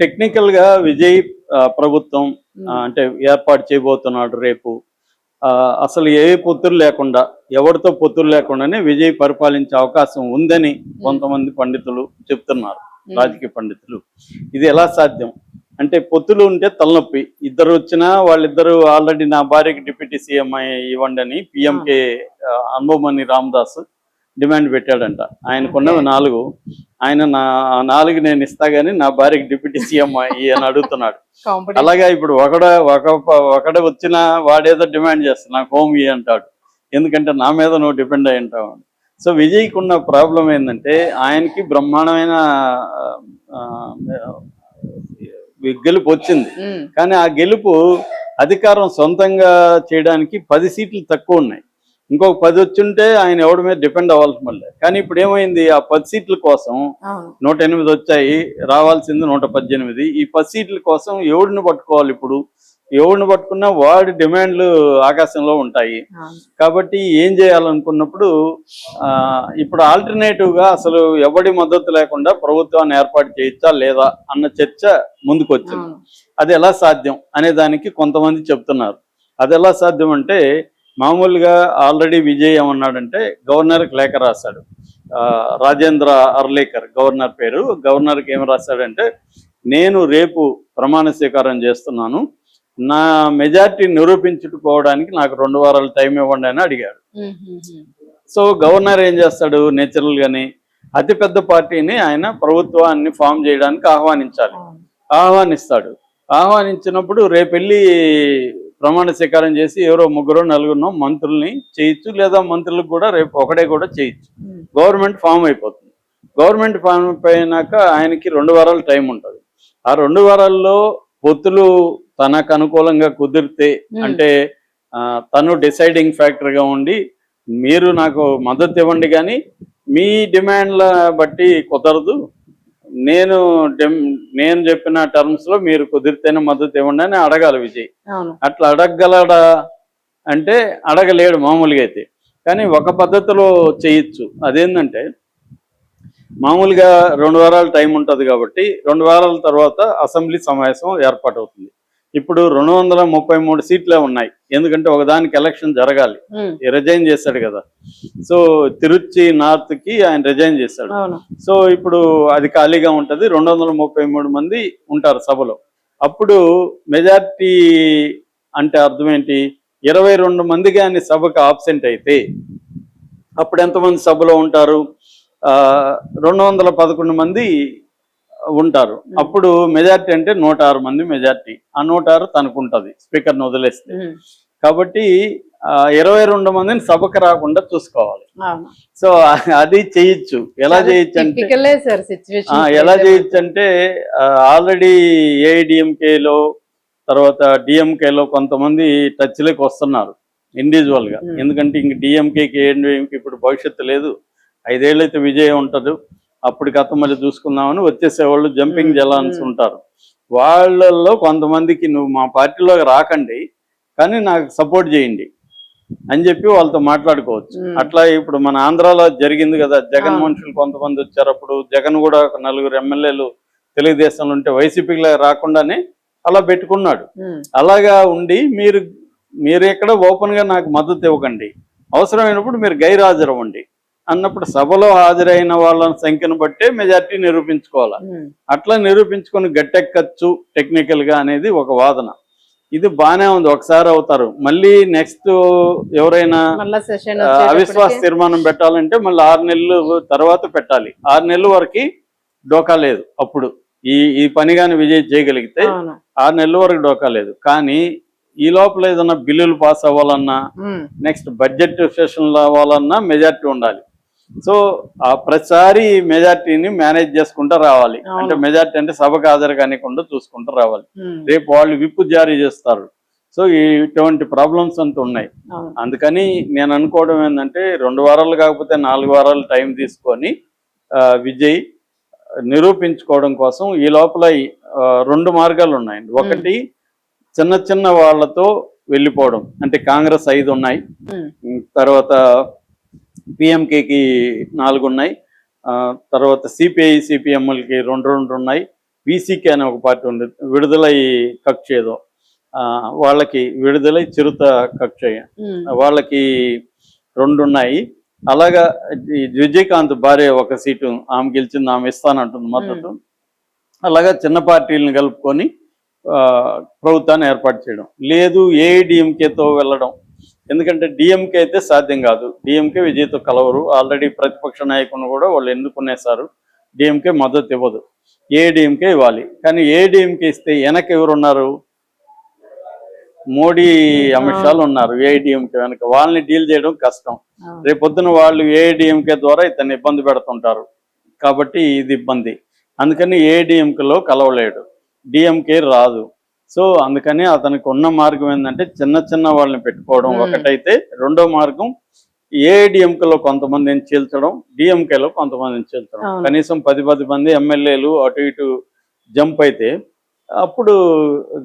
Technical గా విజయ్ ప్రభుత్వం అంటే ఏర్పాటు చేయబోతున్నాడు రేపు. అసలు ఏ పొత్తులు లేకుండా, ఎవరితో పొత్తులు లేకుండానే విజయ్ పరిపాలించే అవకాశం ఉందని కొంతమంది పండితులు చెప్తున్నారు, రాజకీయ పండితులు. ఇది ఎలా సాధ్యం అంటే, పొత్తులు ఉంటే తలనొప్పి. ఇద్దరు వచ్చినా వాళ్ళిద్దరు ఆల్రెడీ నా భార్యకి డిప్యూటీ సీఎం ఇవ్వండి అని పిఎంకే అన్బోమణి రామదాస్ డిమాండ్ పెట్టాడంట. ఆయనకున్నవి 4, ఆయన నా 4 నేను ఇస్తా గానీ నా భార్యకి డిప్యూటీ సీఎం అని అడుగుతున్నాడు. అలాగే ఇప్పుడు ఒకడ వచ్చినా వాడేదో డిమాండ్ చేస్తా, నాకు హోమ్ అంటాడు, ఎందుకంటే నా మీద నువ్వు డిపెండ్ అయి ఉంటావు. సో విజయ్కి ఉన్న ప్రాబ్లం ఏంటంటే, ఆయనకి బ్రహ్మాండమైన గెలుపు వచ్చింది, కానీ ఆ గెలుపు అధికారం సొంతంగా చేయడానికి 10 సీట్లు తక్కువ ఉన్నాయి. ఇంకొక 10 వచ్చుంటే ఆయన ఎవడి మీద డిపెండ్ అవ్వాల్సి మళ్ళీ. కానీ ఇప్పుడు ఏమైంది, ఆ 10 సీట్ల కోసం 108 వచ్చాయి, రావాల్సింది 118. ఈ 10 సీట్ల కోసం ఎవడిని పట్టుకోవాలి? ఇప్పుడు ఎవడిని పట్టుకున్నా వాడి డిమాండ్లు ఆకాశంలో ఉంటాయి. కాబట్టి ఏం చేయాలనుకున్నప్పుడు ఇప్పుడు ఆల్టర్నేటివ్ గా అసలు ఎవడి మద్దతు లేకుండా ప్రభుత్వాన్ని ఏర్పాటు చేయొచ్చా లేదా అన్న చర్చ ముందుకు వచ్చింది. అది ఎలా సాధ్యం అనే దానికి కొంతమంది చెప్తున్నారు. అది ఎలా సాధ్యం అంటే, మామూలుగా ఆల్రెడీ విజయ్ ఏమన్నాడంటే, గవర్నర్కి లేఖ రాశాడు. రాజేంద్ర అర్లేకర్ గవర్నర్ పేరు. గవర్నర్కి ఏం రాశాడంటే, నేను రేపు ప్రమాణ స్వీకారం చేస్తున్నాను, నా మెజార్టీ నిరూపించుకోవడానికి నాకు 2 వారాల టైం ఇవ్వండి అని అడిగాడు. సో గవర్నర్ ఏం చేస్తాడు, నేచురల్ గాని అతిపెద్ద పార్టీని ఆయన ప్రభుత్వాన్ని ఫామ్ చేయడానికి ఆహ్వానిస్తాడు. ఆహ్వానించినప్పుడు రేపు వెళ్ళి ప్రమాణ స్వీకారం చేసి ఎవరో 3-4 మంత్రుల్ని చేయొచ్చు, లేదా మంత్రులకు కూడా రేపు ఒకడే కూడా చేయొచ్చు. గవర్నమెంట్ ఫామ్ అయిపోతుంది. గవర్నమెంట్ ఫామ్ అయినాక ఆయనకి 2 వారాల టైం ఉంటుంది. ఆ 2 వారాల్లో పొత్తులు తనకు అనుకూలంగా కుదిరితే, అంటే తను డిసైడింగ్ ఫ్యాక్టర్గా ఉండి, మీరు నాకు మద్దతు ఇవ్వండి కానీ మీ డిమాండ్ల బట్టి కుదరదు, నేను చెప్పిన టర్మ్స్ లో మీరు కుదిరితేనే మద్దతు ఇవ్వండి అని అడగాలి విజయ్. అట్లా అడగగలడా అంటే అడగలేడు మామూలుగా అయితే. కానీ ఒక పద్ధతిలో చేయొచ్చు. అదేంటంటే, మామూలుగా 2 వారాల టైం ఉంటుంది కాబట్టి 2 వారాల తర్వాత అసెంబ్లీ సమావేశం ఏర్పాటవుతుంది. ఇప్పుడు 233 సీట్లే ఉన్నాయి, ఎందుకంటే ఒకదానికి ఎలక్షన్ జరగాలి. రిజైన్ చేశాడు కదా. సో తిరుచి నార్త్ కి ఆయన రిజైన్ చేశాడు. సో ఇప్పుడు అది ఖాళీగా ఉంటది. 233 మంది ఉంటారు సభలో. అప్పుడు మెజార్టీ అంటే అర్థం ఏంటి, 22 మంది కానీ సభకు ఆబ్సెంట్ అయితే అప్పుడు ఎంతమంది సభలో ఉంటారు? 211 మంది ఉంటారు. అప్పుడు మెజార్టీ అంటే 106 మంది మెజార్టీ. ఆ 106 తనకుంటది స్పీకర్ని వదిలేస్తే. కాబట్టి 22 మందిని సభకు రాకుండా చూసుకోవాలి. సో అది చేయొచ్చు. ఎలా చేయొచ్చు అంటే ఆల్రెడీ ఏఐడిఎంకేలో తర్వాత డిఎంకేలో కొంతమంది టచ్లోకి వస్తున్నారు ఇండివిజువల్ గా. ఎందుకంటే ఇంక డిఎంకేకి ఏఐడిఎంకి ఇప్పుడు భవిష్యత్తు లేదు. 5 ఏళ్ళు అయితే విజయ్ ఉంటాడు, అప్పుడు గతం మళ్ళీ చూసుకుందామని వచ్చేసేవాళ్ళు జంపింగ్ జలాన్స్ ఉంటారు. వాళ్ళల్లో కొంతమందికి నువ్వు మా పార్టీలోకి రాకండి కానీ నాకు సపోర్ట్ చేయండి అని చెప్పి వాళ్ళతో మాట్లాడుకోవచ్చు. అట్లా ఇప్పుడు మన ఆంధ్రాలో జరిగింది కదా, జగన్ మనుషులు కొంతమంది వచ్చారు. అప్పుడు జగన్ కూడా ఒక 4 ఎమ్మెల్యేలు తెలుగుదేశంలో ఉంటే వైసీపీలో రాకుండానే అలా పెట్టుకున్నాడు. అలాగా ఉండి మీరు ఎక్కడ ఓపెన్ గా నాకు మద్దతు ఇవ్వకండి, అవసరమైనప్పుడు మీరు గైర్హాజరు అవ్వండి అన్నప్పుడు సభలో హాజరైన వాళ్ళ సంఖ్యను బట్టే మెజార్టీ నిరూపించుకోవాలి. అట్లా నిరూపించుకొని గట్టెక్కచ్చు టెక్నికల్ గా అనేది ఒక వాదన. ఇది బానే ఉంది, ఒకసారి అవుతారు. మళ్ళీ నెక్స్ట్ ఎవరైనా అవిశ్వాస తీర్మానం పెట్టాలంటే మళ్ళీ 6 నెలలు తర్వాత పెట్టాలి. 6 నెలల వరకు డోకా లేదు. అప్పుడు ఈ పని కానీ విజయ్ చేయగలిగితే 6 నెలల వరకు డోకా లేదు. కానీ ఈ లోపల ఏదన్నా బిల్లులు పాస్ అవ్వాలన్నా, నెక్స్ట్ బడ్జెట్ సెషన్లు అవ్వాలన్నా మెజార్టీ ఉండాలి. సో ఆ ప్రతిసారి మెజార్టీని మేనేజ్ చేసుకుంటూ రావాలి. అంటే మెజార్టీ అంటే సభకు హాజరు కానికుండా చూసుకుంటూ రావాలి. రేపు వాళ్ళు విప్పు జారీ చేస్తారు. సో ఇటువంటి ప్రాబ్లమ్స్ అంతా ఉన్నాయి. అందుకని నేను అనుకోవడం ఏంటంటే, 2 వారాలు కాకపోతే 4 వారాలు టైం తీసుకొని విజయ్ నిరూపించుకోవడం కోసం ఈ లోపల 2 మార్గాలు ఉన్నాయండి. ఒకటి, చిన్న వాళ్ళతో వెళ్ళిపోవడం. అంటే కాంగ్రెస్ 5 ఉన్నాయి, తర్వాత పిఎంకేకి 4 ఉన్నాయి, తర్వాత సిపిఐ సిపిఎంఎల్కి 2 ఉన్నాయి, వీసీకే అనే ఒక పార్టీ ఉండేది, విడుదలై కక్ష ఏదో వాళ్ళకి విడుదలై చిరుత కక్ష వాళ్ళకి 2 ఉన్నాయి. అలాగా ఈ విజయకాంత్ భార్య ఒక సీటు ఆమె గెలిచింది, ఆమె ఇస్తానంటుంది మద్దతు. అలాగా చిన్న పార్టీలను కలుపుకొని ప్రభుత్వాన్ని ఏర్పాటు చేయడం లేదు, ఏఐడిఎంకేతో వెళ్ళడం. ఎందుకంటే డిఎంకే అయితే సాధ్యం కాదు, డిఎంకే విజయ్తో కలవరు, ఆల్రెడీ ప్రతిపక్ష నాయకులను కూడా వాళ్ళు ఎన్నుకునేశారు, డిఎంకే మద్దతు ఇవ్వదు, ఏఐడిఎంకే ఇవ్వాలి. కానీ ఏఐడిఎంకే ఇస్తే వెనక ఎవరున్నారు? మోడీ అమిత్ షాలు ఉన్నారు ఏఐడిఎంకే వెనక, వాళ్ళని డీల్ చేయడం కష్టం. రేపొద్దున వాళ్ళు ఏఐడిఎంకే ద్వారా ఇతన్ని ఇబ్బంది పెడుతుంటారు, కాబట్టి ఇది ఇబ్బంది. అందుకని ఏఐడిఎంకేలో కలవలేడు, డిఎంకే రాదు. సో అందుకని అతనికి ఉన్న మార్గం ఏంటంటే చిన్న వాళ్ళని పెట్టుకోవడం ఒకటైతే, రెండో మార్గం ఏఐడిఎంకేలో కొంతమందిని చీల్చడం, డిఎంకేలో కొంతమందిని చీల్చడం. కనీసం 10 మంది ఎమ్మెల్యేలు అటు ఇటు జంప్ అయితే అప్పుడు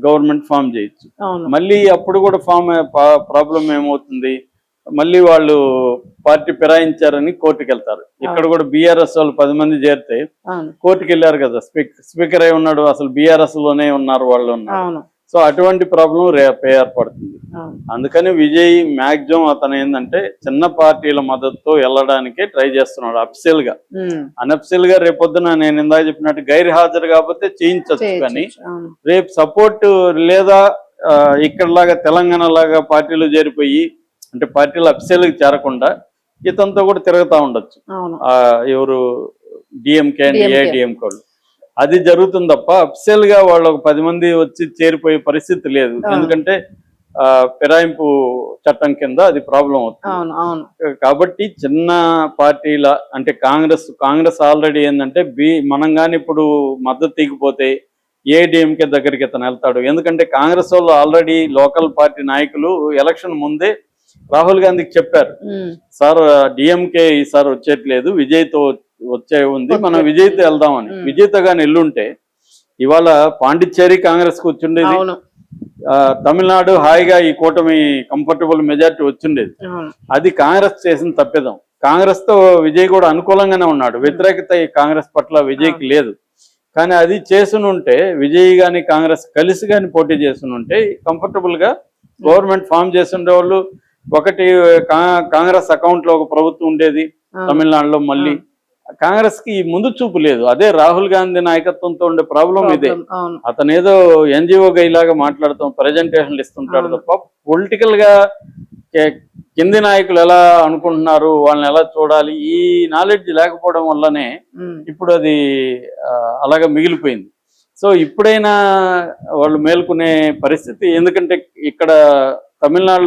గవర్నమెంట్ ఫామ్ చేయొచ్చు. మళ్ళీ అప్పుడు కూడా ప్రాబ్లం ఏమవుతుంది, మళ్ళీ వాళ్ళు పార్టీ ఫిరాయించారని కోర్టుకు వెళ్తారు. ఇక్కడ కూడా బీఆర్ఎస్ వాళ్ళు 10 మంది చేరితే కోర్టుకు వెళ్ళారు కదా, స్పీకర్ అయి ఉన్నాడు, అసలు బీఆర్ఎస్ లోనే ఉన్నారు వాళ్ళు ఉన్నారు. సో అటువంటి ప్రాబ్లం రేపు ఏర్పడుతుంది. అందుకని విజయ్ మ్యాక్సిమం అతను ఏంటంటే చిన్న పార్టీల మద్దతుతో వెళ్ళడానికే ట్రై చేస్తున్నాడు అఫ్సియల్ గా. అనఫ్సియల్ గా రేపొద్దున నేను ఇందాక చెప్పినట్టు గైర్ హాజరు కాకపోతే చేయించచ్చు, కానీ రేపు సపోర్ట్ లేదా ఇక్కడలాగా తెలంగాణ లాగా పార్టీలు చేరిపోయి అంటే పార్టీలు అఫ్సియల్ గా చేరకుండా ఇతనితో కూడా తిరుగుతూ ఉండొచ్చు ఎవరు డిఎంకే అండ్ ఏఐడిఎంకే వాళ్ళు. అది జరుగుతుంది తప్ప అఫ్సియల్ గా వాళ్ళు ఒక 10 మంది వచ్చి చేరిపోయే పరిస్థితి లేదు. ఎందుకంటే ఫిరాయింపు చట్టం కింద అది ప్రాబ్లం అవుతుంది. కాబట్టి చిన్న పార్టీల అంటే కాంగ్రెస్ ఆల్రెడీ ఏంటంటే మనం కానీ ఇప్పుడు మద్దతు తీగిపోతే ఏఐడిఎంకే దగ్గరికి ఇతను వెళ్తాడు. ఎందుకంటే కాంగ్రెస్ వాళ్ళు ఆల్రెడీ లోకల్ పార్టీ నాయకులు ఎలక్షన్ ముందే రాహుల్ గాంధీకి చెప్పారు, సార్ డిఎంకే ఈసారి వచ్చేట్లేదు, విజయ్తో వచ్చే ఉంది, మనం విజయ్తో వెళ్దామని. విజయ్తో కానీ ఎల్లుంటే ఇవాళ పాండిచ్చేరి కాంగ్రెస్ కు వచ్చిండేది, తమిళనాడు హాయిగా ఈ కూటమి కంఫర్టబుల్ మెజారిటీ వచ్చిండేది. అది కాంగ్రెస్ చేసిన తప్పిదం. కాంగ్రెస్ తో విజయ్ కూడా అనుకూలంగానే ఉన్నాడు, వ్యతిరేకత ఈ కాంగ్రెస్ పట్ల విజయ్కి లేదు. కానీ అది చేసునుంటే విజయ్ గాని కాంగ్రెస్ కలిసి కానీ పోటీ చేసునుంటే కంఫర్టబుల్ గా గవర్నమెంట్ ఫామ్ చేస్తుండే వాళ్ళు. ఒకటి కాంగ్రెస్ అకౌంట్ లో ఒక ప్రభుత్వం ఉండేది తమిళనాడులో, మళ్ళీ కాంగ్రెస్ కి ముందు చూపు లేదు. అదే రాహుల్ గాంధీ నాయకత్వంతో ఉండే ప్రాబ్లం ఇదే. అతను ఏదో ఎన్జిఓ గైలాగా మాట్లాడుతాం, ప్రజెంటేషన్లు ఇస్తుంటాడు తప్ప పొలిటికల్ గా కింది నాయకులు ఎలా అనుకుంటున్నారు, వాళ్ళని ఎలా చూడాలి, ఈ నాలెడ్జ్ లేకపోవడం వల్లనే ఇప్పుడు అది అలాగా మిగిలిపోయింది. సో ఇప్పుడైనా వాళ్ళు మేల్కొనే పరిస్థితి. ఎందుకంటే ఇక్కడ తమిళనాడు